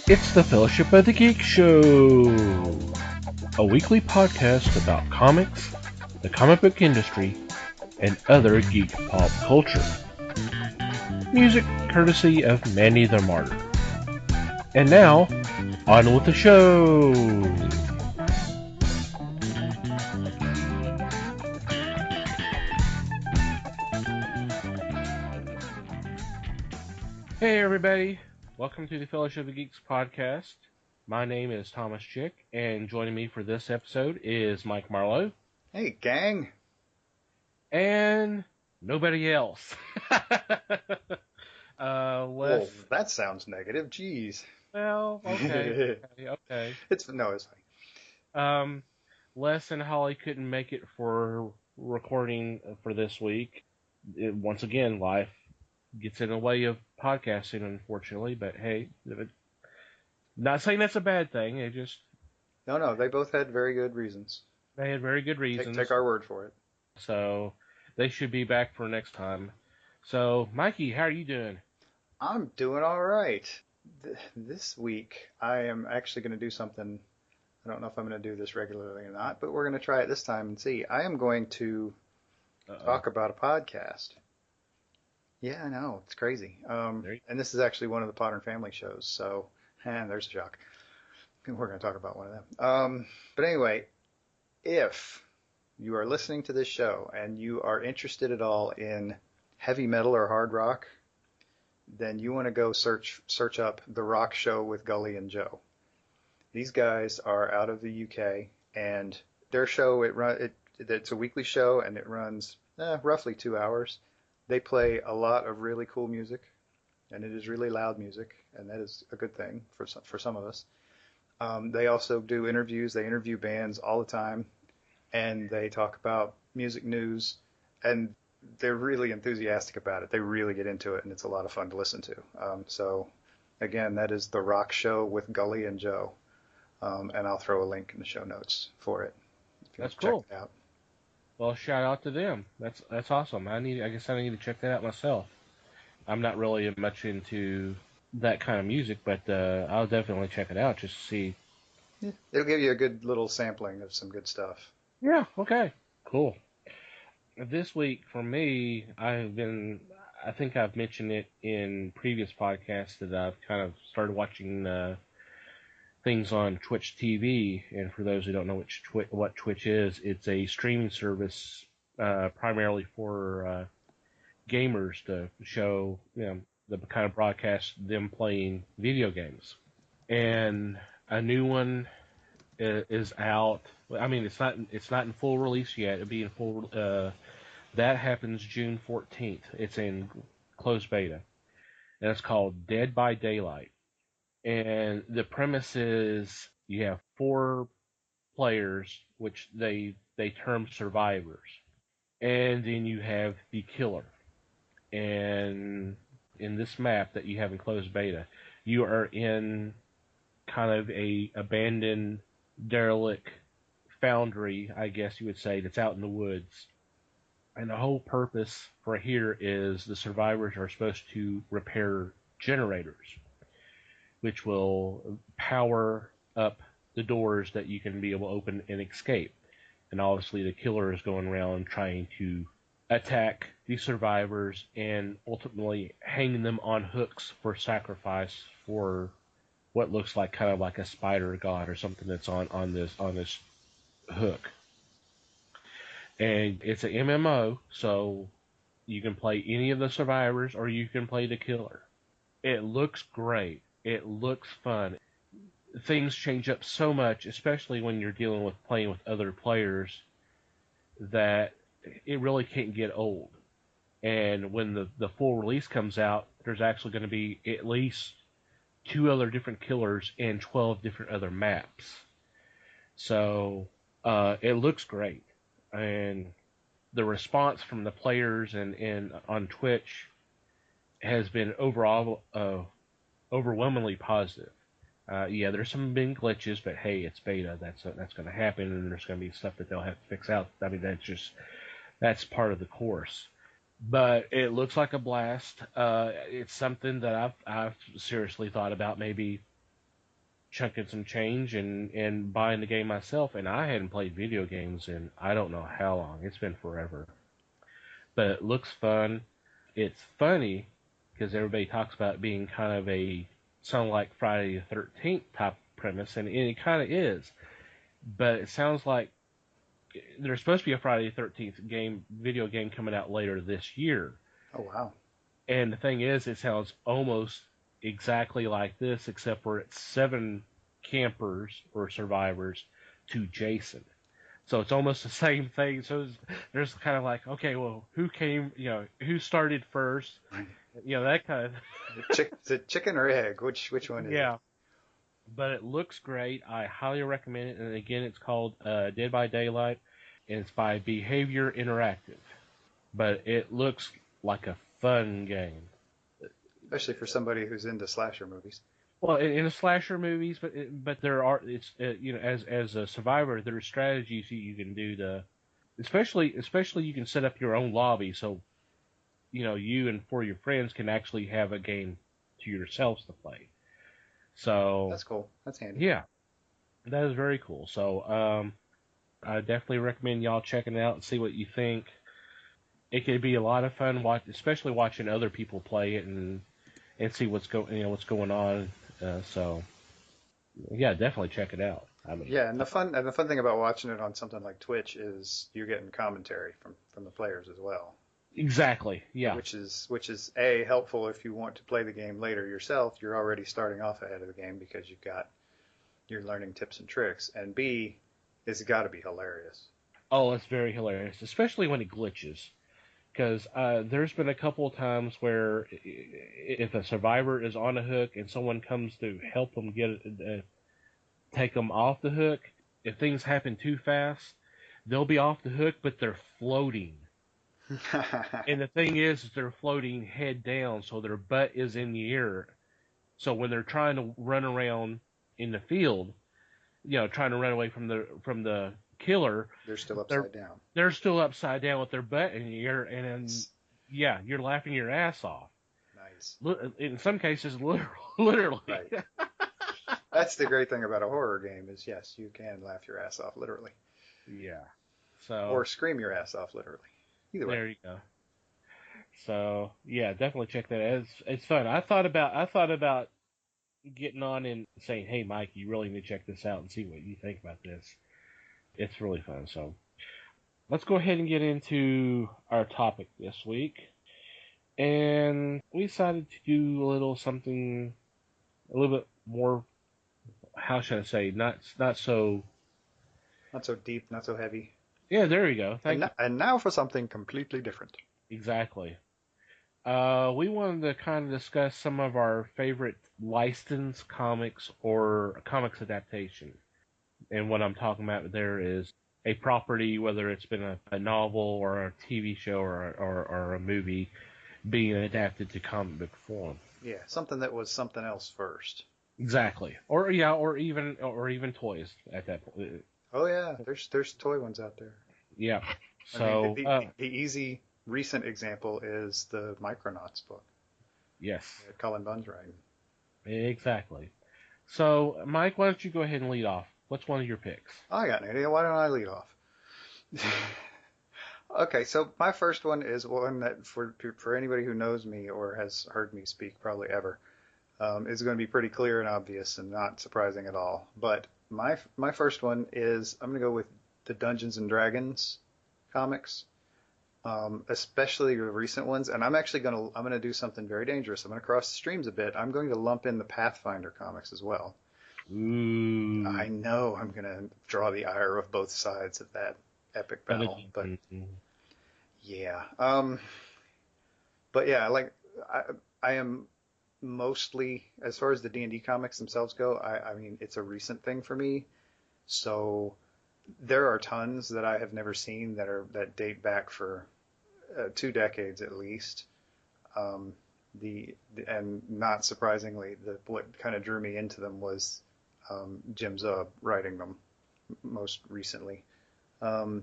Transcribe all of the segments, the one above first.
It's the Fellowship of the Geek Show, a weekly podcast about comics, the comic book industry, and other geek pop culture. Music courtesy of Manny the Martyr. And now, on with the show! Hey everybody, welcome to the Fellowship of the Geeks podcast. My name is Thomas Chick, and joining me for this episode is Mike Marlowe. Hey, gang. And nobody else. Whoa, that sounds negative. Jeez. Well, okay. Okay. It's fine. Les and Holly couldn't make it for recording for this week. Once again, life gets in the way of podcasting, unfortunately. But hey, not saying that's a bad thing. No, they both had very good reasons. They had very good reasons. Take our word for it. So they should be back for next time. So, Mikey, how are you doing? I'm doing all right. This week, I am actually going to do something. I don't know if I'm going to do this regularly or not, but we're going to try it this time and see. I am going to talk about a podcast. Yeah, I know. It's crazy. And this is actually one of the Potter and Family shows. So, there's a shock. We're going to talk about one of them. But anyway, if you are listening to this show and you are interested at all in heavy metal or hard rock, then you want to go search up The Rock Show with Gully and Joe. These guys are out of the UK, and their show, it's a weekly show, and it runs roughly 2 hours. They play a lot of really cool music, and it is really loud music, and that is a good thing for some of us. They also do interviews. They interview bands all the time, and they talk about music news, and they're really enthusiastic about it. They really get into it, and it's a lot of fun to listen to. So, again, that is The Rock Show with Gully and Joe, and I'll throw a link in the show notes for it. That's cool. Check it out. Well, shout out to them. That's awesome. I guess I need to check that out myself. I'm not really much into that kind of music, but I'll definitely check it out just to see. Yeah, it'll give you a good little sampling of some good stuff. Yeah, okay. Cool. This week, for me, I think I've mentioned it in previous podcasts that I've kind of started watching things on Twitch TV. And for those who don't know what Twitch is, it's a streaming service primarily for gamers to show, the kind of broadcast them playing video games. And a new one is out. I mean, it's not in full release yet. It'll be in full. That happens June 14th. It's in closed beta, and it's called Dead by Daylight. And the premise is you have 4 players, which they term survivors, and then you have the killer. And in this map that you have in closed beta, you are in kind of a abandoned, derelict foundry, I guess you would say, that's out in the woods. And the whole purpose for here is the survivors are supposed to repair generators, which will power up the doors that you can be able to open and escape. And obviously the killer is going around trying to attack the survivors and ultimately hang them on hooks for sacrifice for what looks like kind of like a spider god or something that's on this hook. And it's an MMO, so you can play any of the survivors or you can play the killer. It looks great. It looks fun. Things change up so much, especially when you're playing with other players, that it really can't get old. And when the full release comes out, there's actually going to be at least 2 other different killers and 12 different other maps. So it looks great. And the response from the players and on Twitch has been overall overwhelmingly positive. Yeah, there's some big glitches, but hey, it's beta. That's going to happen, and there's going to be stuff that they'll have to fix out. I mean, that's part of the course. But it looks like a blast. It's something that I've seriously thought about maybe chunking some change and buying the game myself. And I hadn't played video games in I don't know how long. It's been forever. But it looks fun. It's funny because everybody talks about it being kind of a sound like Friday the 13th type premise, and it kind of is. But it sounds like there's supposed to be a Friday the 13th video game coming out later this year. Oh, wow. And the thing is, it sounds almost exactly like this, except for it's 7 campers or survivors to Jason. So it's almost the same thing. So there's kind of like, okay, well, who came, who started first? That kind of. The chicken or egg? Which one is it? Yeah. But it looks great. I highly recommend it. And again, it's called Dead by Daylight, and it's by Behavior Interactive. But it looks like a fun game. Especially for somebody who's into slasher movies. Well, in the slasher movies, but there are as a survivor, there are strategies you can do to, especially you can set up your own lobby, so you and 4 of your friends can actually have a game to yourselves to play. So that's cool. That's handy. Yeah, that is very cool. So I definitely recommend y'all checking it out and see what you think. It could be a lot of fun, especially watching other people play it and see what's going on. So yeah, definitely check it out. Yeah, and the fun thing about watching it on something like Twitch is you're getting commentary from the players as well. Exactly. Yeah. Which is A, helpful if you want to play the game later yourself. You're already starting off ahead of the game because you're learning tips and tricks. And B, it's got to be hilarious. Oh, it's very hilarious, especially when it glitches. Because there's been a couple of times where if a survivor is on a hook and someone comes to help them take them off the hook, if things happen too fast, they'll be off the hook, but they're floating. And the thing is, they're floating head down, so their butt is in the air. So when they're trying to run around in the field, trying to run away from the killer, they're still upside down. They're still upside down with their butt in the air, and then, yeah, you're laughing your ass off. Nice. In some cases, literally. Right. That's the great thing about a horror game is, yes, you can laugh your ass off literally. Yeah. Or scream your ass off literally. Either way. There you go. So yeah, definitely check that out. It's fun. I thought about getting on and saying, "Hey, Mike, you really need to check this out and see what you think about this." It's really fun. So let's go ahead and get into our topic this week. And we decided to do a little something a little bit more. How should I say? Not so deep, not so heavy. Yeah, there you go. And now for something completely different. Exactly. We wanted to kind of discuss some of our favorite licensed comics or comics adaptation. And what I'm talking about there is a property, whether it's been a novel or a TV show or a movie, being adapted to comic book form. Yeah, something that was something else first. Exactly. Or even toys at that point. Oh yeah, there's toy ones out there. Yeah. So the easy recent example is the Micronauts book. Yes. Cullen Bunn's writing. Exactly. So Mike, why don't you go ahead and lead off? What's one of your picks? I got an idea. Why don't I lead off? Okay, so my first one is one that for anybody who knows me or has heard me speak probably ever, is going to be pretty clear and obvious and not surprising at all. But my first one is I'm going to go with the Dungeons and Dragons comics, especially the recent ones. And I'm going to do something very dangerous. I'm going to cross the streams a bit. I'm going to lump in the Pathfinder comics as well. Ooh. I know I'm going to draw the ire of both sides of that epic battle, but yeah. But yeah, like I am mostly, as far as the D&D comics themselves go, I mean, it's a recent thing for me. So there are tons that I have never seen that date back for 2 decades at least. And not surprisingly, what kind of drew me into them was Jim Zub writing them most recently.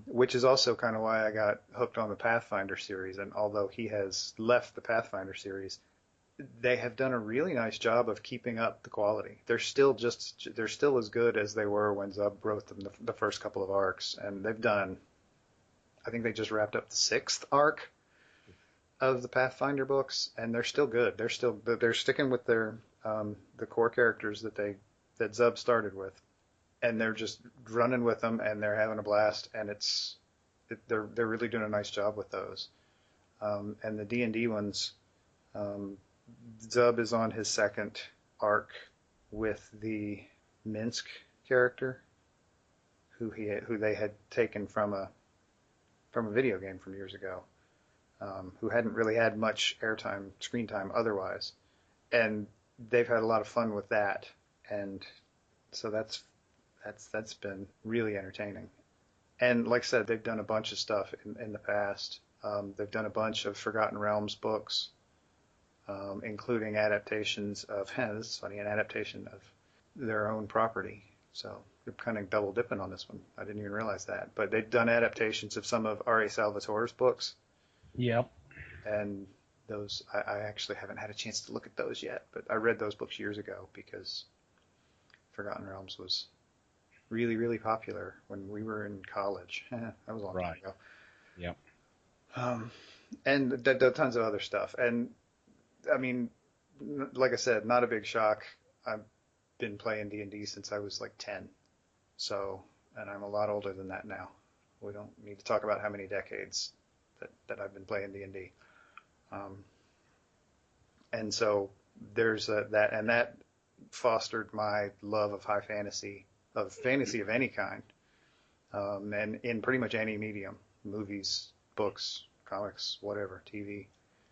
Which is also kind of why I got hooked on the Pathfinder series. And although he has left the Pathfinder series, they have done a really nice job of keeping up the quality. They're still as good as they were when Zub wrote them the first couple of arcs, and I think they just wrapped up the sixth arc of the Pathfinder books, and they're still good. They're sticking with their the core characters that Zub started with, and they're just running with them, and they're having a blast, and they're really doing a nice job with those. And the D&D ones, um, Zub is on his second arc with the Minsk character, who they had taken from a video game from years ago, who hadn't really had much airtime, screen time otherwise, and they've had a lot of fun with that, and so that's been really entertaining. And like I said, they've done a bunch of stuff in the past. They've done a bunch of Forgotten Realms books, including adaptations of, this is funny, an adaptation of their own property. So they're kind of double dipping on this one. I didn't even realize that. But they've done adaptations of some of R.A. Salvatore's books. Yep. And those, I actually haven't had a chance to look at those yet. But I read those books years ago because Forgotten Realms was really, really popular when we were in college. That was a long time ago. Yep. And tons of other stuff. And I mean, like I said, not a big shock. I've been playing D&D since I was like 10. So, and I'm a lot older than that now. We don't need to talk about how many decades that I've been playing D&D. And so there's that, and that fostered my love of high fantasy, of any kind, and in pretty much any medium, movies, books, comics, whatever, TV.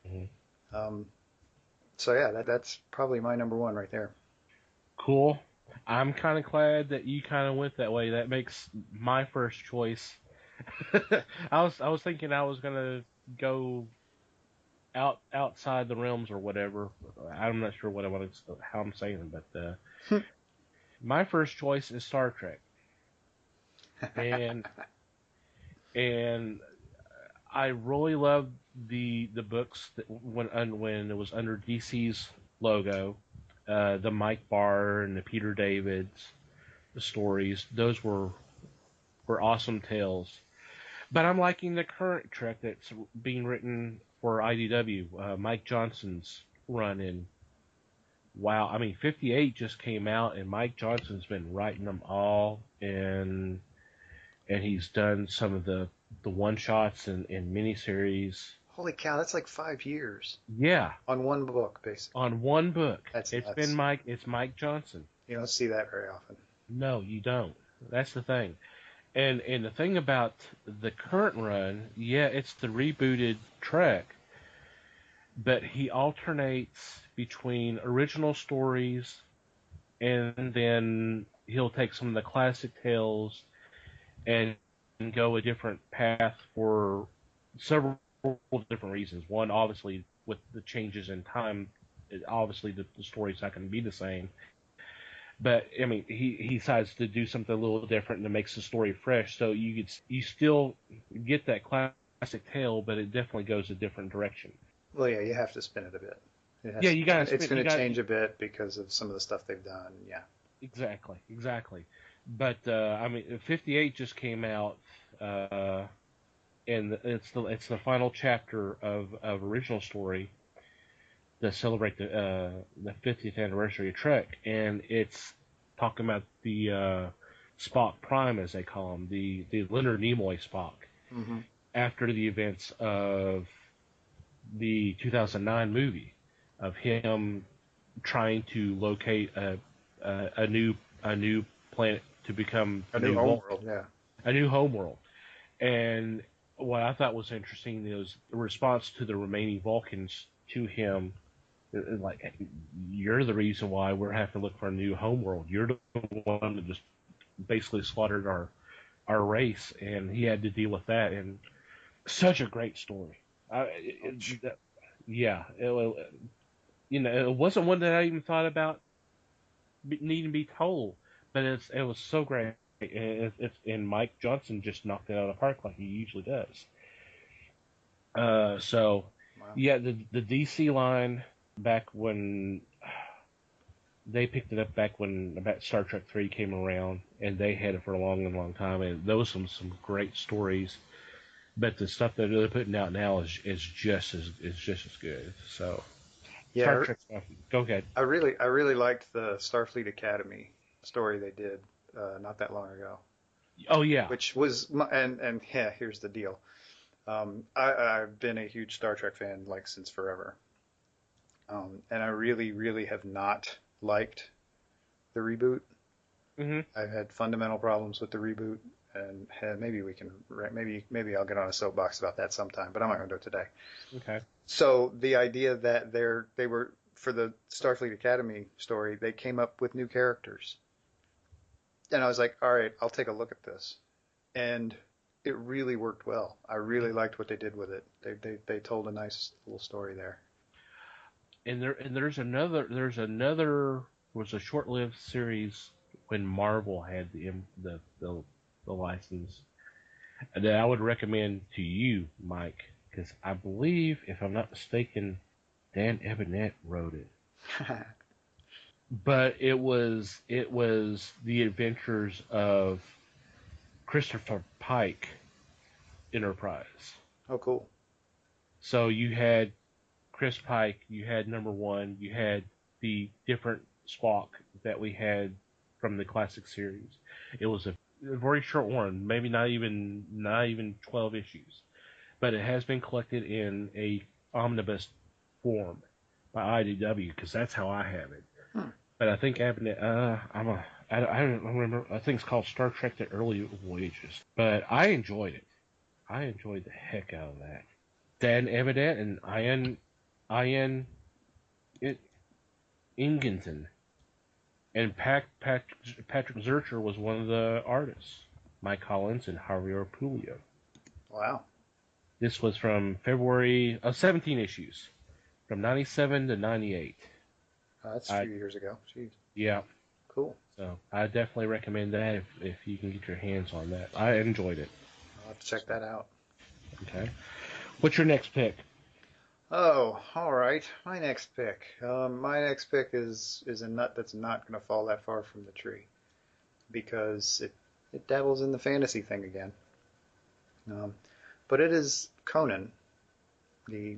Mm-hmm. So yeah, that's probably my number one right there. Cool. I'm kind of glad that you kind of went that way. That makes my first choice. I was thinking I was gonna go outside the realms or whatever. I'm not sure how I'm saying it, but my first choice is Star Trek, and and I really loved the books that when it was under DC's logo, the Mike Barr and the Peter Davids, the stories. Those were awesome tales. But I'm liking the current Trek that's being written for IDW, Mike Johnson's run in. Wow, I mean, 58 just came out, and Mike Johnson's been writing them all, and he's done some of the one shots and miniseries. Holy cow, that's like 5 years. Yeah, On one book, basically. on one book. That's It's nuts. been It's Mike Johnson. You don't see that very often. No, you don't. That's the thing. And the thing about the current run, yeah, it's the rebooted Trek, but he alternates between original stories and then he'll take some of the classic tales and go a different path for several different reasons. One, obviously, with the changes in time, obviously the story's not going to be the same. But I mean, he decides to do something a little different that makes the story fresh. So you still get that classic tale, but it definitely goes a different direction. Well, yeah, you have to spin it a bit. Yeah, you got to. It's going to change a bit because of some of the stuff they've done. Yeah. Exactly. But I mean, 58 just came out, and it's the final chapter of original story to celebrate the 50th anniversary of Trek, and it's talking about the Spock Prime, as they call him, the Leonard Nimoy Spock, Mm-hmm. after the events of the 2009 movie, of him trying to locate a new planet to become A new home world, yeah. a new homeworld. And what I thought was interesting is the response to the remaining Vulcans to him, like, you're the reason why we're having to look for a new homeworld. You're the one that just basically slaughtered our race, and he had to deal with that. And such a great story. Yeah, it wasn't one that I even thought about needing to be told, but it was so great. And Mike Johnson just knocked it out of the park like he usually does. So, Wow. yeah, the DC line, back when they picked it up back when about Star Trek 3 came around, and they had it for a long and long time, and those some great stories. But the stuff that they're putting out now is just as good. So Star Yeah, Trek stuff. Go ahead. I really liked the Starfleet Academy story they did not that long ago, Oh yeah. which was and yeah, here's the deal. I've been a huge Star Trek fan like since forever, and I really have not liked the reboot. Mhm. I've had fundamental problems with the reboot, and maybe we can maybe I'll get on a soapbox about that sometime, but I'm not going to do it today. Okay. So the idea that they were for the Starfleet Academy story, they came up with new characters, and I was like, all right, I'll take a look at this, and it really worked well. I really liked what they did with it. They told a nice little story there. There's another was a short-lived series when Marvel had the license that I would recommend to you, Mike, because I believe, if I'm not mistaken, Dan Ebonette wrote it. But it was the adventures of Christopher Pike Enterprise. Oh, cool. So you had Chris Pike, you had number one, you had the different Spock that we had from the classic series. It was a very short one, maybe not even 12 issues, but it has been collected in a omnibus form by IDW because that's how I have it. Hmm. But I think I don't remember. I think it's called Star Trek: The Early Voyages. But I enjoyed it. I enjoyed the heck out of that. Dan Evident and Ian Ingenton and Patrick Zurcher was one of the artists. Mike Collins and Javier Pulido. Wow. This was from February of 17 issues, from 97 to 98. That's a I few years ago. Jeez. Yeah, Cool. so I definitely recommend that if you can get your hands on that. I enjoyed it. I'll have to check that out. Okay, what's your next pick? Oh, all right. My next pick is a nut that's not going to fall that far from the tree because it dabbles in the fantasy thing again. Um, but it is Conan, the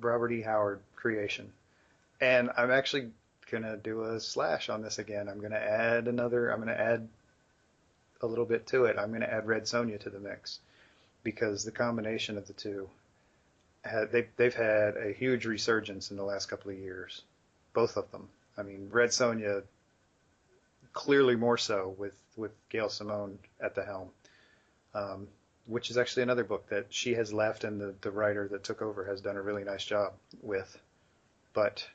Robert E. Howard creation, and I'm actually gonna do a slash on this again. I'm gonna add another. I'm gonna add a little bit to it. I'm gonna add Red Sonja to the mix because the combination of the two they've had a huge resurgence in the last couple of years, both of them. I mean, Red Sonja clearly more so with Gail Simone at the helm, um, which is actually another book that she has left and the writer that took over has done a really nice job with. But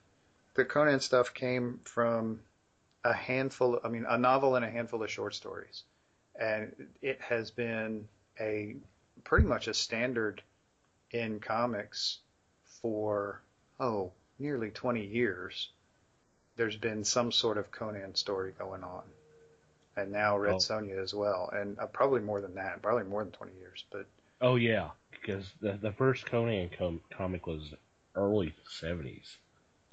the Conan stuff came from a novel and a handful of short stories, and it has been a pretty much a standard in comics for nearly 20 years. There's been some sort of Conan story going on, and now Red Oh, Sonja as well, and probably more than that, probably more than 20 years. But oh yeah, because the first Conan comic was early 70s.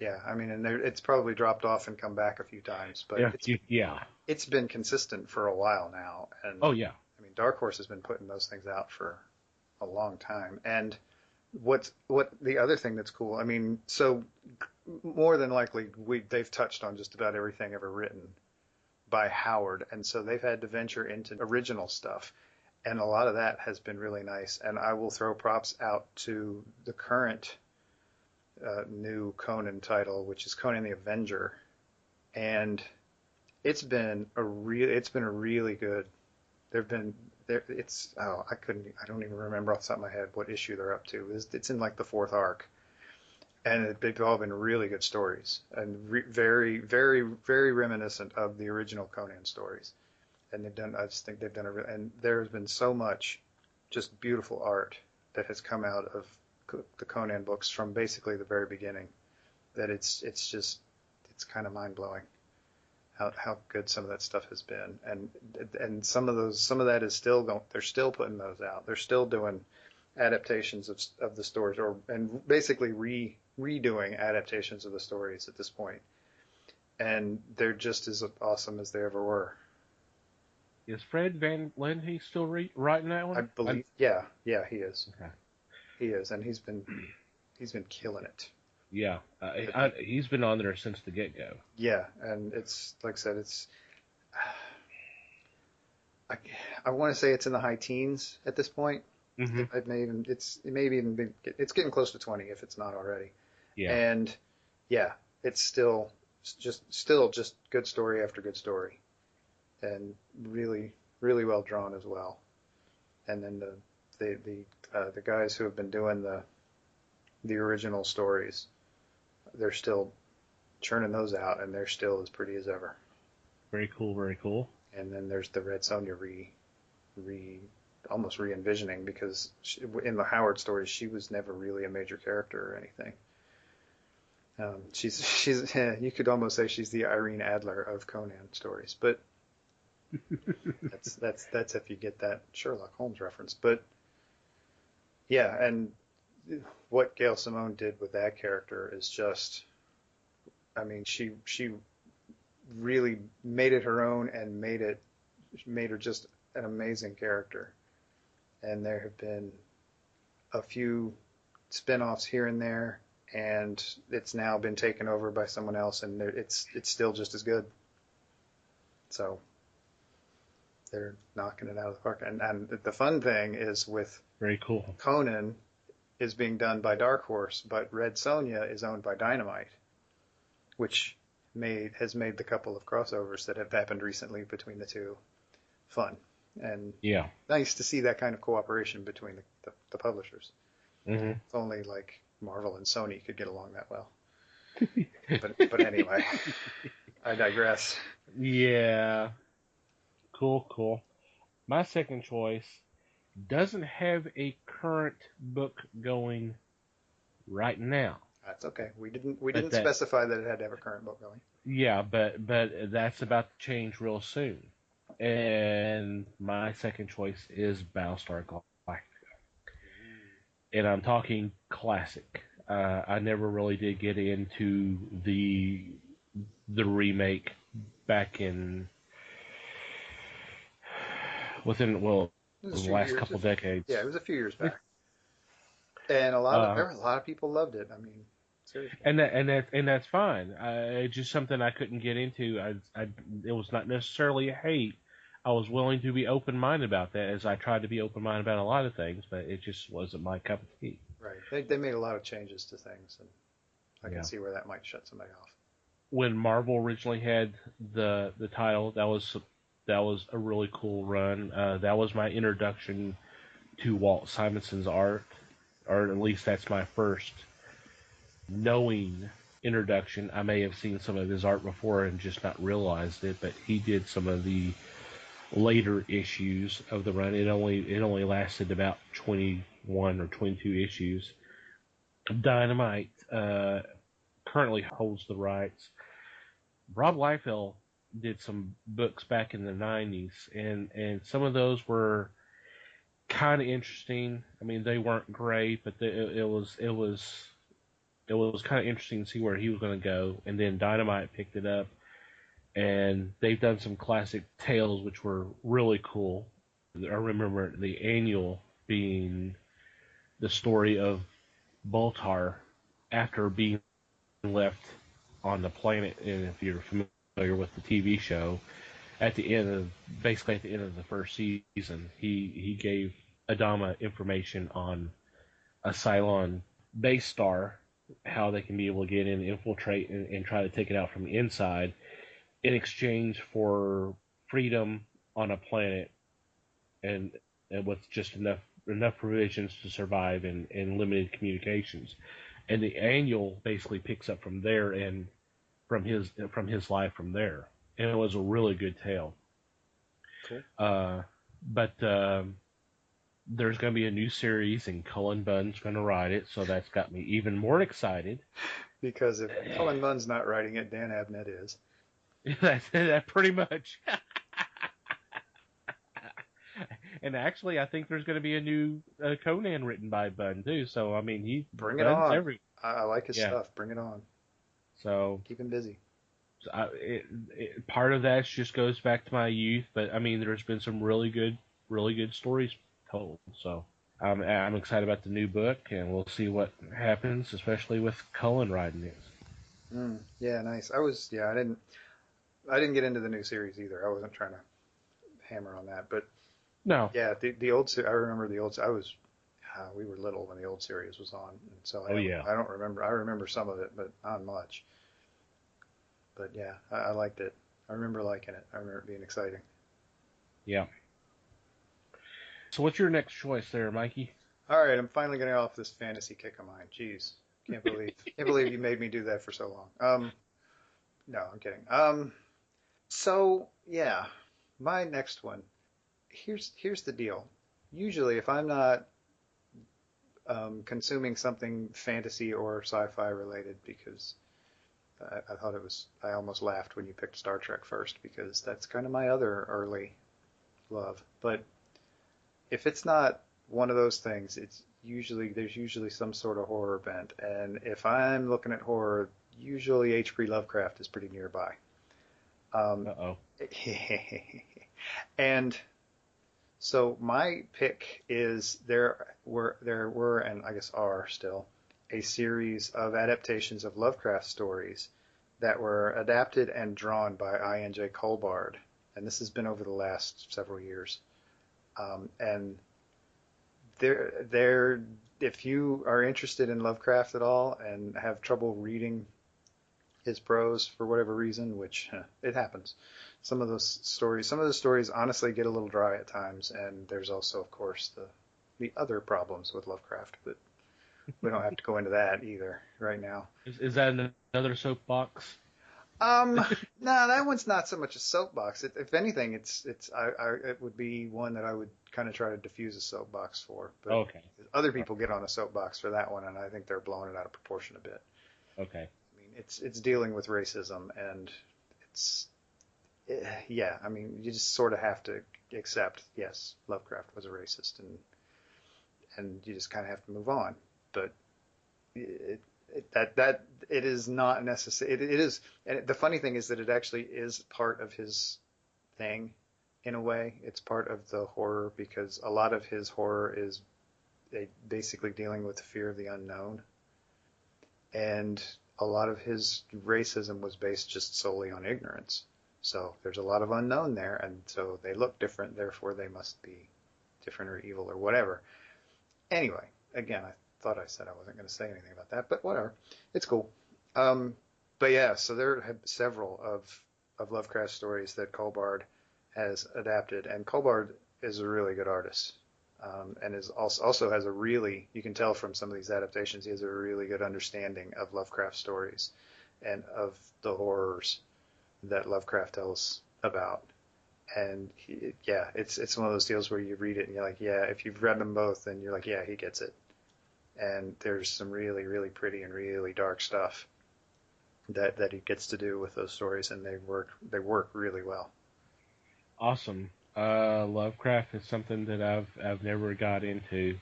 yeah, I mean, and it's probably dropped off and come back a few times, but Yeah, yeah. it's been consistent for a while now, and Oh yeah. I mean, Dark Horse has been putting those things out for a long time. And what the other thing that's cool, I mean, so more than likely they've touched on just about everything ever written by Howard, and so they've had to venture into original stuff, and a lot of that has been really nice. And I will throw props out to the current new Conan title, which is Conan the Avenger, and it's been a really good. There've been there it's oh I don't even remember off the top of my head what issue they're up to. It's in like the fourth arc, and they've all been really good stories and very reminiscent of the original Conan stories. And I just think they've done and there's been so much just beautiful art that has come out of the Conan books from basically the very beginning that it's kind of mind blowing how good some of that stuff has been, and some of that is still going. They're still putting those out. They're still doing adaptations of the stories, and basically redoing adaptations of the stories at this point, and they're just as awesome as they ever were. Is Fred Van Linde still writing that I one? believe, yeah, he is. Okay. He is, and he's been killing it. Yeah, he's been on there since the get-go. Yeah, and it's like I said, it's I want to say it's in the high teens at this point. Mm-hmm. It's getting close to 20 if it's not already. Yeah. And yeah, it's still just good story after good story, and really really well drawn as well. And then the guys who have been doing the original stories, they're still churning those out, and they're still as pretty as ever. Very cool, very cool. And then there's the Red Sonja almost re-envisioning, because in the Howard stories she was never really a major character or anything. She's you could almost say she's the Irene Adler of Conan stories, but that's if you get that Sherlock Holmes reference. But yeah, and what Gail Simone did with that character is just, I mean, she really made it her own and made her just an amazing character. And there have been a few spin-offs here and there, and it's now been taken over by someone else, and it's still just as good. So they're knocking it out of the park. And the fun thing is, with very cool, Conan is being done by Dark Horse, but Red Sonja is owned by Dynamite, which has made the couple of crossovers that have happened recently between the two fun. And yeah, nice to see that kind of cooperation between the publishers. Mm-hmm. If only like Marvel and Sony could get along that well. but anyway, I digress. Yeah, cool. My second choice doesn't have a current book going right now. That's okay. We didn't specify that it had to have a current book going. Yeah, but that's about to change real soon. And my second choice is Battlestar Galactica. And I'm talking classic. I never really did get into the remake back in the last couple decades. Yeah, it was a few years back. And there were a lot of people loved it. I mean, seriously. And that's fine. It's just something I couldn't get into. It was not necessarily a hate. I was willing to be open-minded about that, as I tried to be open-minded about a lot of things, but it just wasn't my cup of tea. Right. They made a lot of changes to things, and I can see where that might shut somebody off. When Marvel originally had the title, that was a really cool run. That was my introduction to Walt Simonson's art, or at least that's my first knowing introduction. I may have seen some of his art before and just not realized it, but he did some of the later issues of the run. It only lasted about 21 or 22 issues. Dynamite currently holds the rights. Rob Liefeld did some books back in the 90s, and some of those were kind of interesting. I mean, they weren't great, but it was kind of interesting to see where he was going to go. And then Dynamite picked it up, and they've done some classic tales which were really cool. I remember the annual being the story of Boltar after being left on the planet. And if you're familiar with the TV show, at the end of the first season, he gave Adama information on a Cylon base star, how they can be able to get in, infiltrate, and try to take it out from the inside in exchange for freedom on a planet, and with just enough provisions to survive and limited communications. And the annual basically picks up from there, and from his life from there. And it was a really good tale. Cool. But there's going to be a new series, and Cullen Bunn's going to write it, so that's got me even more excited. Because if Cullen Bunn's not writing it, Dan Abnett is. That pretty much. And actually, I think there's going to be a new Conan written by Bunn too. So I mean, Bring it Bunn's on. every I like his yeah. stuff. Bring it on. So Keep him busy. part of that just goes back to my youth, but I mean, there's been some really good stories told. So I'm excited about the new book, and we'll see what happens, especially with Cullen writing it. Yeah, nice. I didn't get into the new series either. I wasn't trying to hammer on that, but No, yeah, the old I remember the old. I was we were little when the old series was on, and so oh yeah, I don't remember. I remember some of it, but not much. But yeah, I liked it. I remember liking it. I remember it being exciting. yeah. So what's your next choice there, Mikey? All right, I'm finally getting off this fantasy kick of mine. Jeez, can't believe you made me do that for so long. No, I'm kidding. So yeah, my next one. Here's the deal. Usually, if I'm not consuming something fantasy or sci-fi related, because I thought it was, I almost laughed when you picked Star Trek first because that's kind of my other early love. But if it's not one of those things, there's usually some sort of horror bent, and if I'm looking at horror, usually H.P. Lovecraft is pretty nearby. Um, Uh-oh. and so my pick is there were and I guess are still a series of adaptations of Lovecraft stories that were adapted and drawn by I.N.J. Culbard, and this has been over the last several years. And there, if you are interested in Lovecraft at all and have trouble reading his prose for whatever reason, which it happens. Some of the stories honestly get a little dry at times, and there's also, of course, the other problems with Lovecraft, but we don't have to go into that either right now. Is that another soapbox? Um, no, that one's not so much a soapbox. If anything, it would be one that I would kind of try to diffuse a soapbox for, but Okay. other people get on a soapbox for that one, and I think they're blowing it out of proportion a bit. Okay. I mean, it's dealing with racism, and it's yeah. I mean, you just sort of have to accept, yes, Lovecraft was a racist, and you just kind of have to move on. But it, that it is not necessary. It is, and the funny thing is that it actually is part of his thing in a way. It's part of the horror because a lot of his horror is basically dealing with the fear of the unknown, and a lot of his racism was based just solely on ignorance. So there's a lot of unknown there, and so they look different, therefore they must be different or evil or whatever. Anyway, again, I thought I said I wasn't going to say anything about that, but whatever. It's cool. Um, but yeah, so there have several of Lovecraft stories that Culbard has adapted, and Culbard is a really good artist, and is also has a really, you can tell from some of these adaptations, he has a really good understanding of Lovecraft stories and of the horrors that Lovecraft tells about. And yeah, it's one of those deals where you read it and you're like, yeah, if you've read them both, then you're like, yeah, he gets it. And there's some really, really pretty and really dark stuff that he gets to do with those stories, and they work really well. Awesome. Lovecraft is something that I've never got into.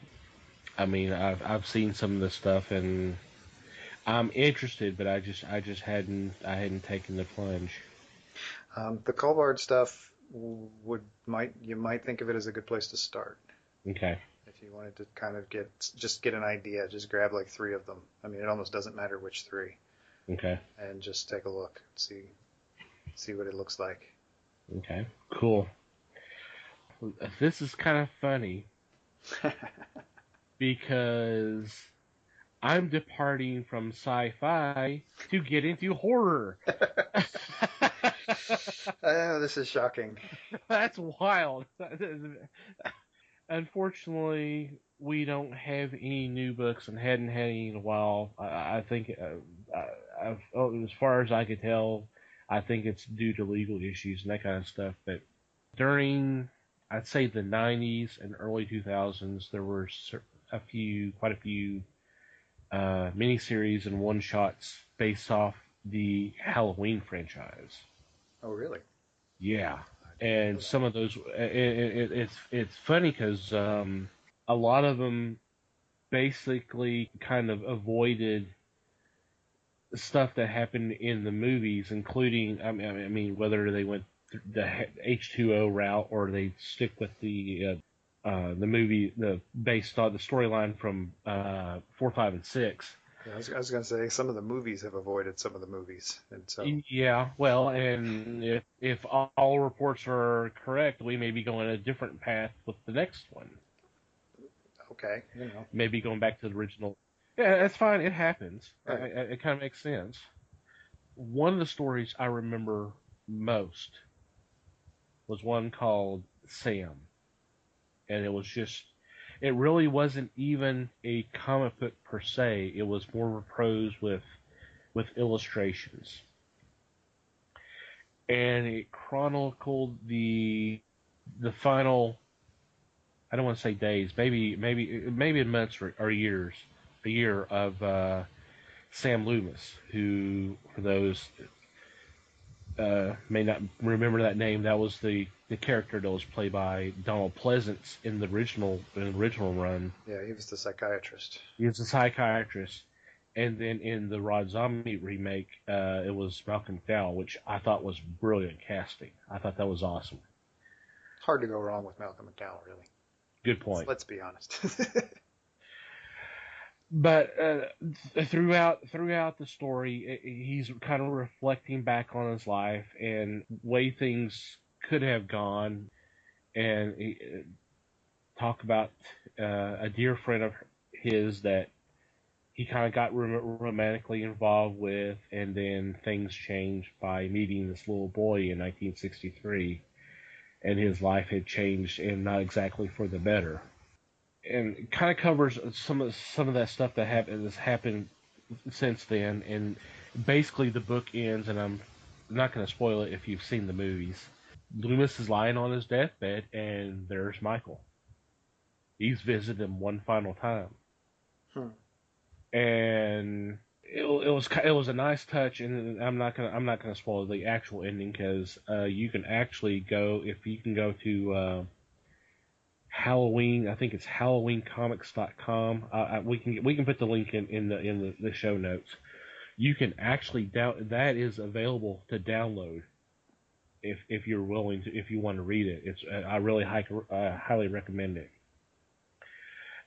I mean, I've seen some of the stuff and I'm interested, but I just hadn't taken the plunge. The Culbard stuff you might think of it as a good place to start Okay. if you wanted to kind of get an idea. Just grab like three of them. I mean, it almost doesn't matter which three, Okay. and just take a look, see what it looks like. Okay. Cool. This is kind of funny because I'm departing from sci-fi to get into horror. Oh, this is shocking. That's wild. Unfortunately, we don't have any new books and hadn't had any in a while. I think, as far as I could tell, I think it's due to legal issues and that kind of stuff. But during, I'd say the 90s and early 2000s, there were quite a few miniseries and one-shots based off the Halloween franchise. Oh, really? Yeah. And some of those, it's funny because a lot of them basically kind of avoided stuff that happened in the movies, including I mean whether they went the H2O route or they stick with the movie the based on the storyline from 4, 5, and 6. Yeah, I was going to say some of the movies have avoided some of the movies, and so Yeah, well, and if all reports are correct, we may be going a different path with the next one. okay, Maybe going back to the original. Yeah, that's fine. It happens. right. It kind of makes sense. One of the stories I remember most was one called Sam, and it really wasn't even a comic book per se. It was more prose with illustrations, and it chronicled the final. I don't want to say days, maybe in months or years, a year of Sam Loomis, who for those may not remember that name, that was the character that was played by Donald Pleasance in the original run. Yeah, he was the psychiatrist. He was a psychiatrist, and then in the Rob Zombie remake, it was Malcolm McDowell, which I thought was brilliant casting. I thought that was awesome. Hard to go wrong with Malcolm McDowell, really. Good point. Let's be honest. But throughout the story, he's kind of reflecting back on his life and way things could have gone, and talk about a dear friend of his that he kind of got romantically involved with, and then things changed by meeting this little boy in 1963, and his life had changed, and not exactly for the better. And it kind of covers some of that stuff that has happened since then. And basically, the book ends, and I'm not going to spoil it if you've seen the movies. Loomis is lying on his deathbed, and there's Michael. He's visited him one final time, Hmm. and it was a nice touch. And I'm not gonna spoil the actual ending because you can actually go if you can go to Halloween. I think it's HalloweenComics.com. We can put the link in the show notes. You can actually that is available to download if you're willing to, if you want to read it. I really highly recommend it.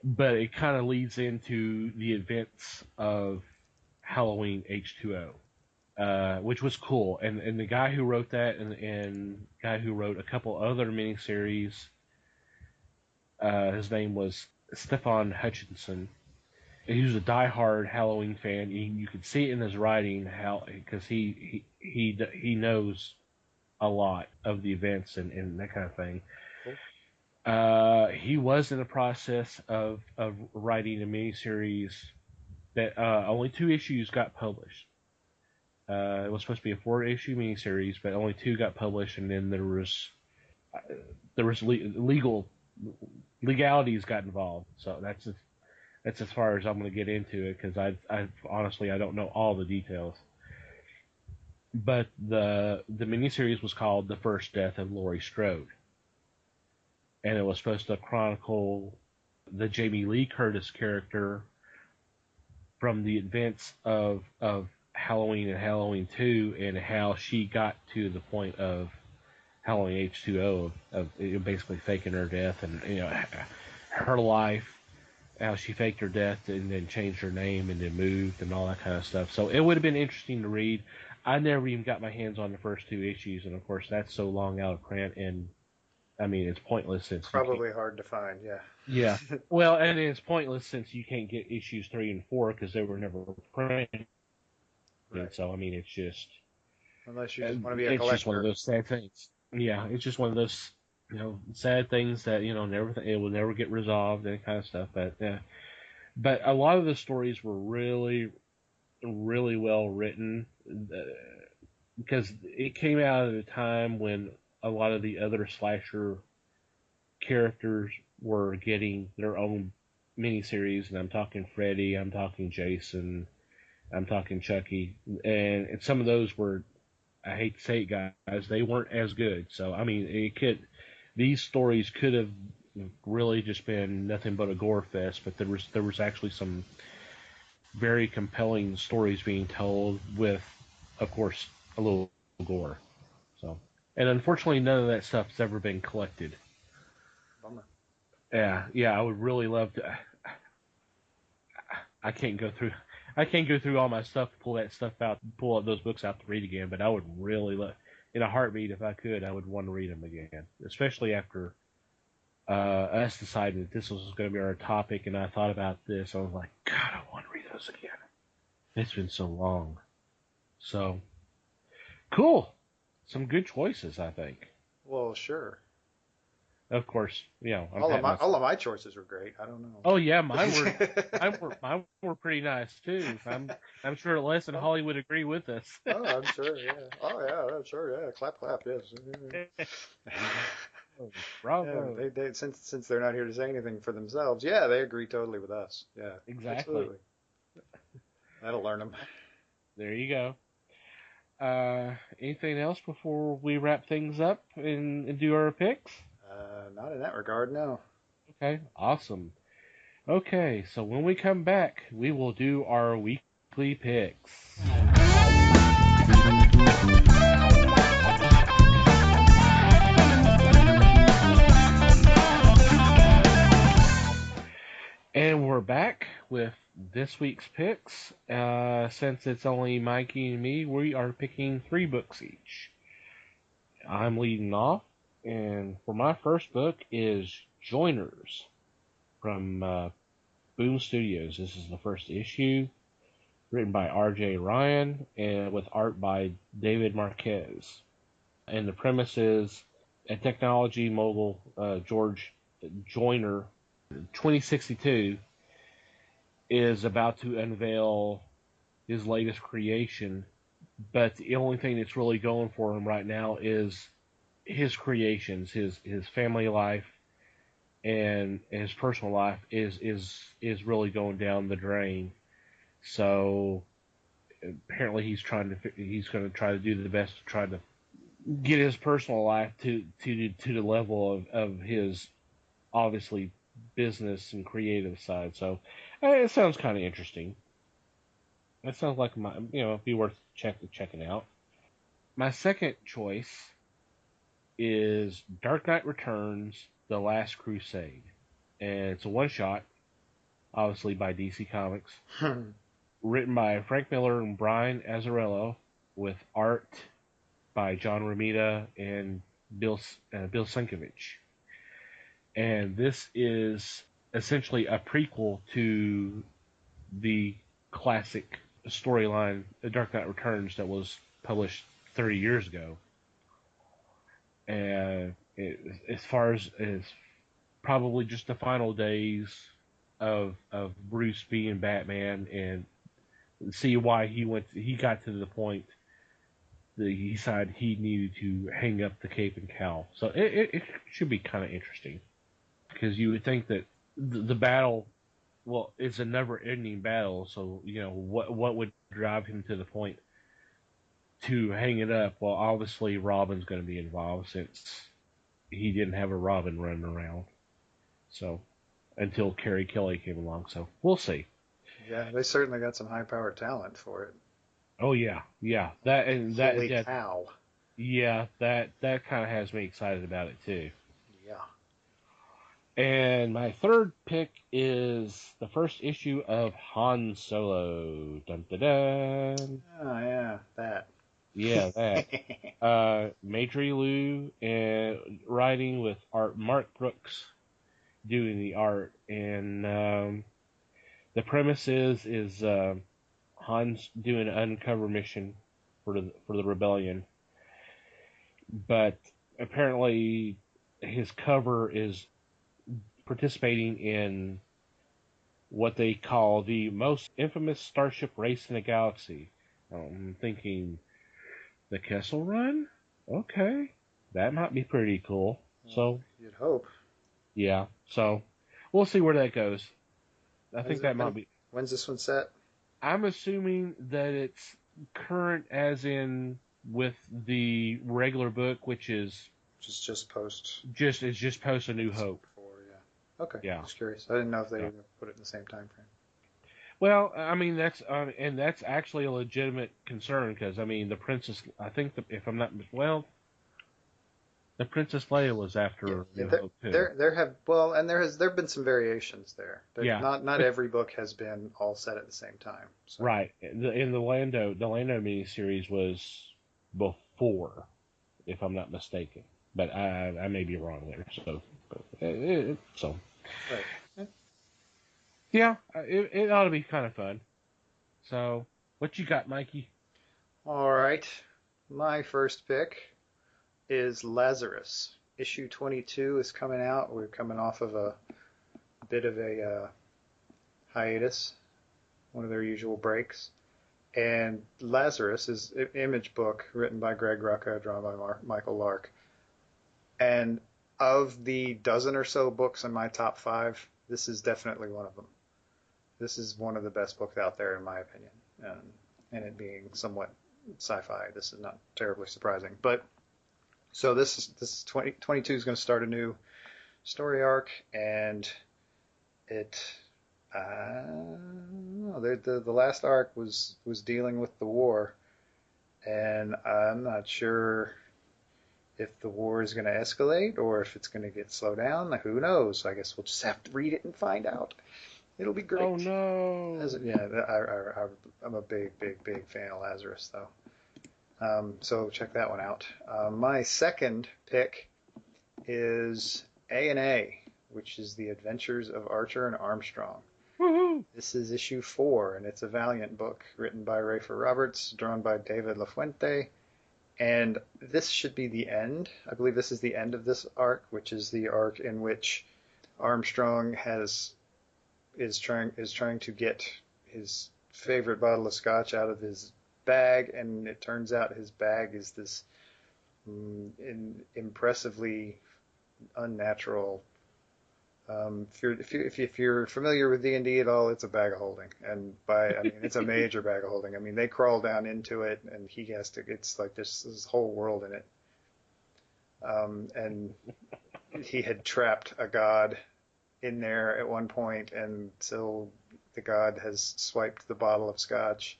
But it kind of leads into the events of Halloween H2O. Which was cool, and the guy who wrote that, and guy who wrote a couple other miniseries, his name was Stefan Hutchinson. He was a diehard Halloween fan. You could see it in his writing, how because he knows a lot of the events and that kind of thing. Cool. He was in the process of writing a miniseries that only 2 issues got published. It was supposed to be a 4-issue miniseries, but only 2 got published, and then there was legalities got involved. So that's as far as I'm going to get into it because I honestly I don't know all the details. But the miniseries was called The First Death of Laurie Strode, and it was supposed to chronicle the Jamie Lee Curtis character from the events of Halloween and Halloween 2, and how she got to the point of Halloween H2O of basically faking her death, and her life, how she faked her death and then changed her name and then moved and all that kind of stuff. So it would have been interesting to read. I never even got my hands on the first 2 issues, and of course that's so long out of print, and I mean it's pointless since Probably hard to find, yeah. Yeah. Well, and it's pointless since you can't get issues 3 and 4 because they were never printed. Right. So I mean, it's just Unless you just want to be a it's collector. just one of those sad things. Yeah, it's just one of those sad things that it will never get resolved and kind of stuff. But yeah, but a lot of the stories were really, really well written because it came out at a time when a lot of the other slasher characters were getting their own miniseries, and I'm talking Freddy, I'm talking Jason, I'm talking Chucky, and some of those were I hate to say it, guys, they weren't as good. So I mean, these stories could have really just been nothing but a gore fest, but there was actually some very compelling stories being told with, of course, a little gore. So, and unfortunately, none of that stuff's ever been collected. Bummer. Yeah, yeah, I would really love to. I can't go through. I can't go through all my stuff to pull that stuff out, pull up those books out to read again. But I would really love, in a heartbeat, if I could, I would want to read them again. Especially after us deciding that this was going to be our topic, and I thought about this. I was like, God, I want to read those again. It's been so long. So cool. Some good choices, I think. Well, sure. Of course, I'm All of patting my all myself. of my choices were great. I don't Oh yeah, mine were know. mine were pretty nice too. I'm sure Les and Oh, Holly would agree with us. oh, I'm sure. Yeah. Oh, yeah. I'm sure. Yeah. Clap, clap. Yes. Oh, Yeah. bravo. They since they're not here to say anything for themselves, yeah, they agree totally with us. Yeah. Exactly. Absolutely. That'll learn them. There you go. Anything else before we wrap things up and do our picks? Not in that regard, no. Okay, awesome. Okay, so when we come back, we will do our weekly picks. And we're back with this week's picks. Since it's only Mikey and me, we are picking 3 books each. I'm leading off, and for my first book is Joyners from Boom Studios. This is the first issue, written by R.J. Ryan and with art by David Marquez. And the premise is a technology mogul, George Joyner, 2062, is about to unveil his latest creation, but the only thing that's really going for him right now is his creations, his family life, and his personal life is really going down the drain. So apparently he's going to try to do the best to try to get his personal life to the level of his obviously business and creative side. So it sounds kind of interesting. That sounds like it'd be worth checking out. My second choice is Dark Knight Returns: The Last Crusade, and it's a one shot, obviously by DC Comics, written by Frank Miller and Brian Azzarello, with art by John Romita and Bill Sienkiewicz. And this is essentially a prequel to the classic storyline, The Dark Knight Returns, that was published 30 years ago. And as far as probably just the final days of Bruce being Batman, and see why he got to the point that he decided he needed to hang up the cape and cowl. So it should be kind of interesting, because you would think that the battle, well, it's a never-ending battle. So what would drive him to the point to hang it up? Well, obviously Robin's going to be involved, since he didn't have a Robin running around. So until Carrie Kelly came along, so we'll see. Yeah, they certainly got some high-powered talent for it. Oh yeah, yeah, that and that, Holy that cow. yeah, that kind of has me excited about it too. Yeah. And my third pick is the first issue of Han Solo. Dun dun dun. Oh, yeah, that. Yeah, that. Majorie Liu and writing, with art Mark Brooks doing the art, and the premise is Han's doing an undercover mission for the rebellion, but apparently his cover is participating in what they call the most infamous starship race in the galaxy. I'm thinking, the Kessel Run? Okay, that might be pretty cool. Well, So, you'd hope. yeah, so we'll see where that goes. I When's think it, that might be. when's this one set? I'm assuming that it's current, as in with the regular book, which is Just post just post A New Hope. before, yeah. Okay, Yeah. just curious. I didn't know if they Yeah. were going to put it in the same time frame. Well, I mean that's actually a legitimate concern because I mean the princess. I think if I'm not well, the Princess Leia was Yeah, after yeah. New Hope too. And there've been some variations there. Yeah, Not but every book has been all set at the same time. So right in the Lando miniseries was before, if I'm not mistaken, but I may be wrong there. So right. Yeah. yeah, it ought to be kind of fun. So what you got, Mikey? All right. My first pick is Lazarus. Issue 22 is coming out. We're coming off of a bit of a hiatus, one of their usual breaks. And Lazarus is an image book written by Greg Rucka, drawn by Michael Lark. And of the dozen or so books in my top 5, this is definitely one of them. This is one of the best books out there, in my opinion. And it being somewhat sci-fi, this is not terribly surprising. But so this 22 is going to start a new story arc, and it the last arc was dealing with the war, and I'm not sure if the war is going to escalate or if it's going to get slowed down. Who knows? I guess we'll just have to read it and find out. It'll be Oh great. no! Yeah, I'm a big fan of Lazarus, though. So check that one out. My second pick is A&A, which is The Adventures of Archer and Armstrong. Woohoo! This is issue 4, and it's a Valiant book written by Rafer Roberts, drawn by David LaFuente. And this should be the end. I believe this is the end of this arc, which is the arc in which Armstrong is trying to get his favorite bottle of scotch out of his bag, and it turns out his bag is this impressively unnatural. If you're familiar with D&D at all, it's a bag of holding, and I mean it's a major bag of holding. I mean they crawl down into it, and he has to. It's like this whole world in it. And he had trapped a god in there at one point, and so the god has swiped the bottle of scotch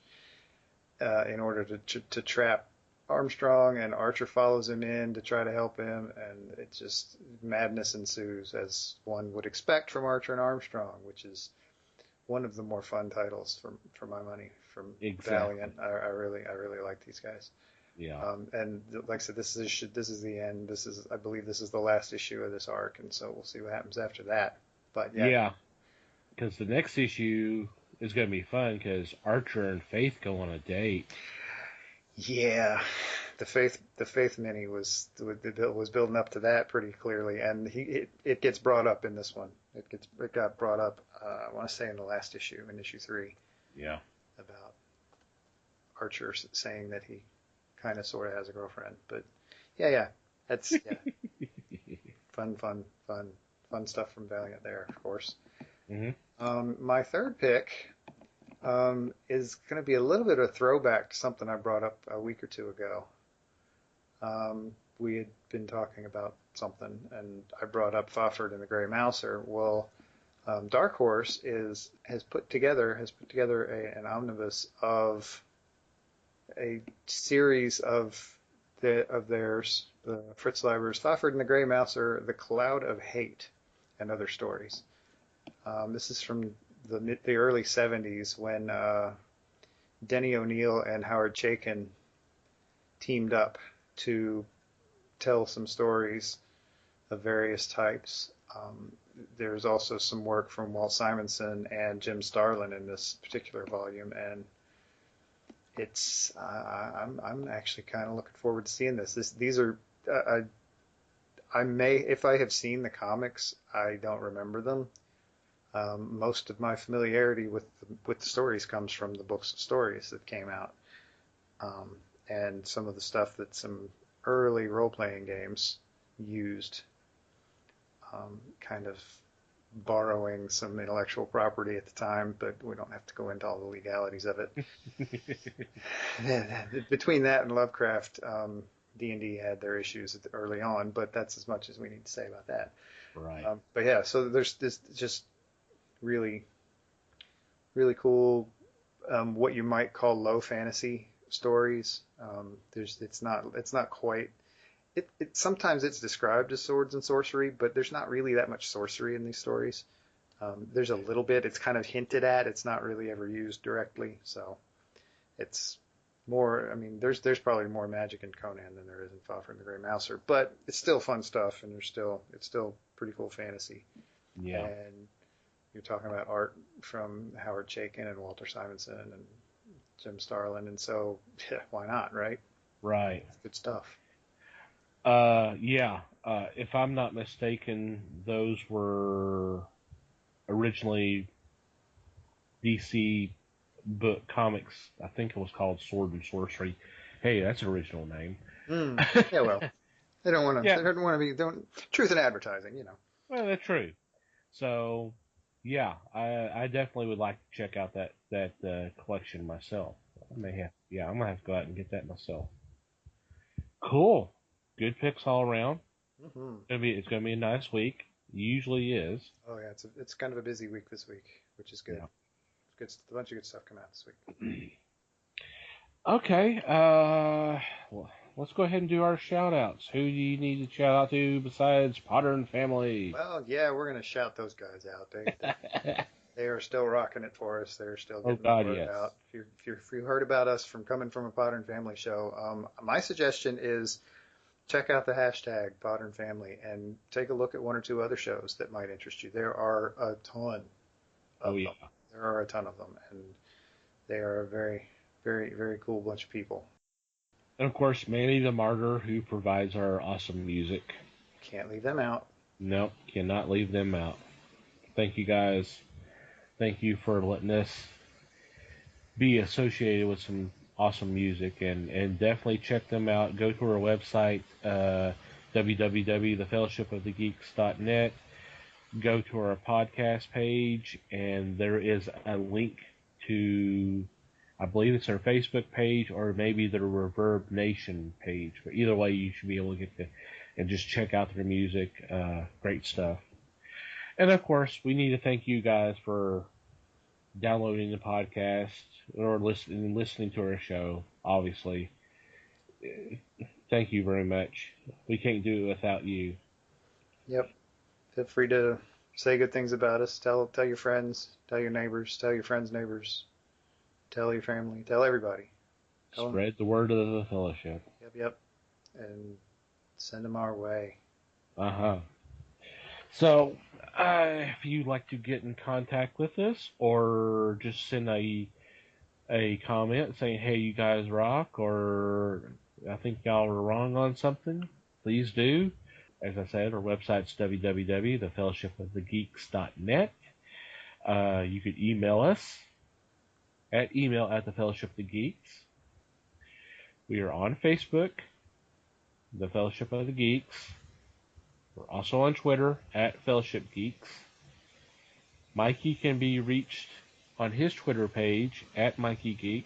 in order to trap Armstrong, and Archer follows him in to try to help him, and it just madness ensues, as one would expect from Archer and Armstrong, which is one of the more fun titles for my money from Exactly. Valiant. I really like these guys. Yeah. And like I said, this is the end. I believe this is the last issue of this arc, and so we'll see what happens after that. But yeah, Yeah. Because the next issue is going to be fun because Archer and Faith go on a date. yeah, the Faith mini was building up to that pretty clearly, and it gets brought up in this one. It got brought up. I want to say in the last issue, in issue 3, Yeah. about Archer saying that he kind of sort of has a girlfriend. But yeah, that's fun stuff from Valiant there, of course. hmm My third pick is going to be a little bit of a throwback to something I brought up a week or two ago. We had been talking about something, and I brought up Fafhrd and the Grey Mouser. Well, Dark Horse has put together an omnibus of a series of theirs, Fritz Leiber's Fafhrd and the Grey Mouser, The Cloud of Hate, and Other Stories. This is from the early 70s when Denny O'Neil and Howard Chaykin teamed up to tell some stories of various types. There's also some work from Walt Simonson and Jim Starlin in this particular volume, and I'm actually kind of looking forward to seeing this. These are I may, if I have seen the comics, I don't remember them. Most of my familiarity with the stories comes from the books of stories that came out, and some of the stuff that some early role-playing games used, kind of borrowing some intellectual property at the time, but we don't have to go into all the legalities of it. Between that and Lovecraft, D&D had their issues early on, but that's as much as we need to say about that. Right. But yeah, so there's this just really, really cool, what you might call low fantasy stories. It's not quite. Sometimes it's described as swords and sorcery, but there's not really that much sorcery in these stories. There's a little bit. It's kind of hinted at. It's not really ever used directly. So it's more. I mean, there's probably more magic in Conan than there is in Fafhrd and the Grey Mouser, but it's still fun stuff, and it's still pretty cool fantasy. Yeah. And you're talking about art from Howard Chaykin and Walter Simonson and Jim Starlin, and so yeah, why not, right? Right. It's good stuff. Yeah. If I'm not mistaken, those were originally DC book comics. I think it was called Sword and Sorcery. Hey, that's an original name. Yeah, well, they don't want to. Yeah. They don't want to be. Don't truth in advertising, you know. Well, that's true. So, yeah, I definitely would like to check out that collection myself. I'm gonna have to go out and get that myself. Cool, good picks all around. Hmm. It's gonna be a nice week. Usually is. Oh yeah, it's kind of a busy week this week, which is good. Yeah. Good, a bunch of good stuff coming out this week. Okay. Well, let's go ahead and do our shout outs. Who do you need to shout out to besides Potter and family? Well, yeah, we're gonna shout those guys out. They are still rocking it for us. They're still Oh getting the God, word yes. out. If you heard about us from coming from a Potter and Family show, my suggestion is check out the hashtag Potter and Family and take a look at one or two other shows that might interest you. There are a ton of Oh yeah. them. There are a ton of them, and they are a very, very, very cool bunch of people. And of course, Manny the Martyr, who provides our awesome music. Can't leave them out. Nope, cannot leave them out. Thank you guys. Thank you for letting us be associated with some awesome music, and definitely check them out. Go to our website, www.thefellowshipofthegeeks.net. Go to our podcast page, and there is a link to, I believe it's our Facebook page or maybe the Reverb Nation page. But either way, you should be able to get to and just check out their music. Great stuff. And of course, we need to thank you guys for downloading the podcast or listening to our show. Obviously, thank you very much. We can't do it without you. Yep. Feel free to say good things about us. Tell your friends, tell your neighbors, tell your friends' neighbors, tell your family, tell everybody. Spread the word of the fellowship. Yep. And send them our way. So, if you'd like to get in contact with us, or just send a comment saying, "Hey, you guys rock," or "I think y'all are wrong on something," please do. As I said, our website's www.thefellowshipofthegeeks.net. You could email us at email@thefellowshipofthegeeks. We are on Facebook, The Fellowship of the Geeks. We're also on Twitter @FellowshipGeeks. Mikey can be reached on his Twitter page @MikeyGeek.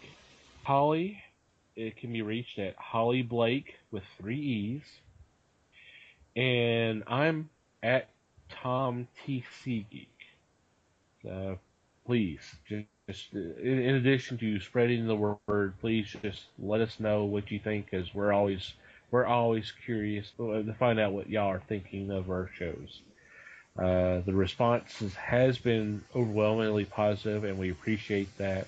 Holly, it can be reached at Holly Blake with 3 E's. And I'm at Tom TC Geek. So please, just in addition to spreading the word, please just let us know what you think, because we're always curious to find out what y'all are thinking of our shows. The response has been overwhelmingly positive, and we appreciate that.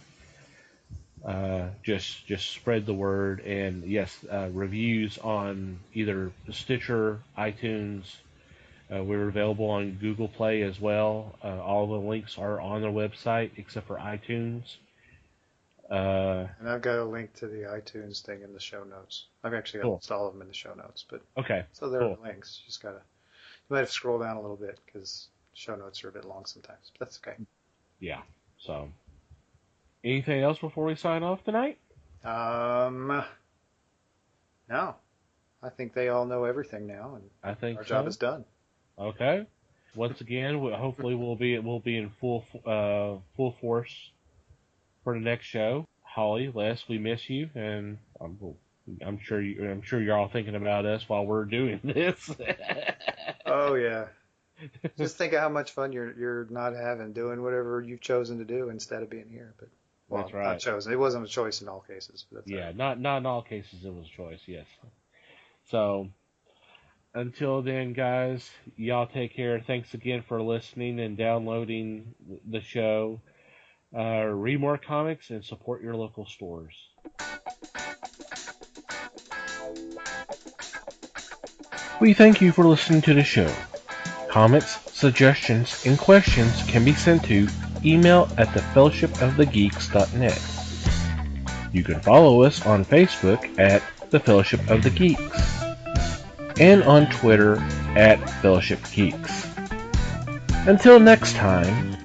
Just spread the word, and yes, reviews on either Stitcher, iTunes. We're available on Google Play as well. All the links are on the website except for iTunes. And I've got a link to the iTunes thing in the show notes. I've actually got all of them in the show notes, but okay. So there are links. You might have to scroll down a little bit because show notes are a bit long sometimes, but that's okay. Yeah. So, anything else before we sign off tonight? No. I think they all know everything now, and I think our job is done. Okay. once again, hopefully we'll be in full force for the next show. Holly, Les, we miss you, and I'm sure you're all thinking about us while we're doing this. Oh yeah. Just think of how much fun you're not having doing whatever you've chosen to do instead of being here. But That's well, not right. chosen. It wasn't a choice in all cases, but that's all Yeah, right. not in all cases it was a choice. Yes. So until then, guys, y'all take care. Thanks again for listening and downloading the show. Read more comics and support your local stores. We thank you for listening to the show. Comments, suggestions, and questions can be sent to email at thefellowshipofthegeeks.net. You can follow us on Facebook at The Fellowship of the Geeks and on Twitter at Fellowship Geeks. Until next time,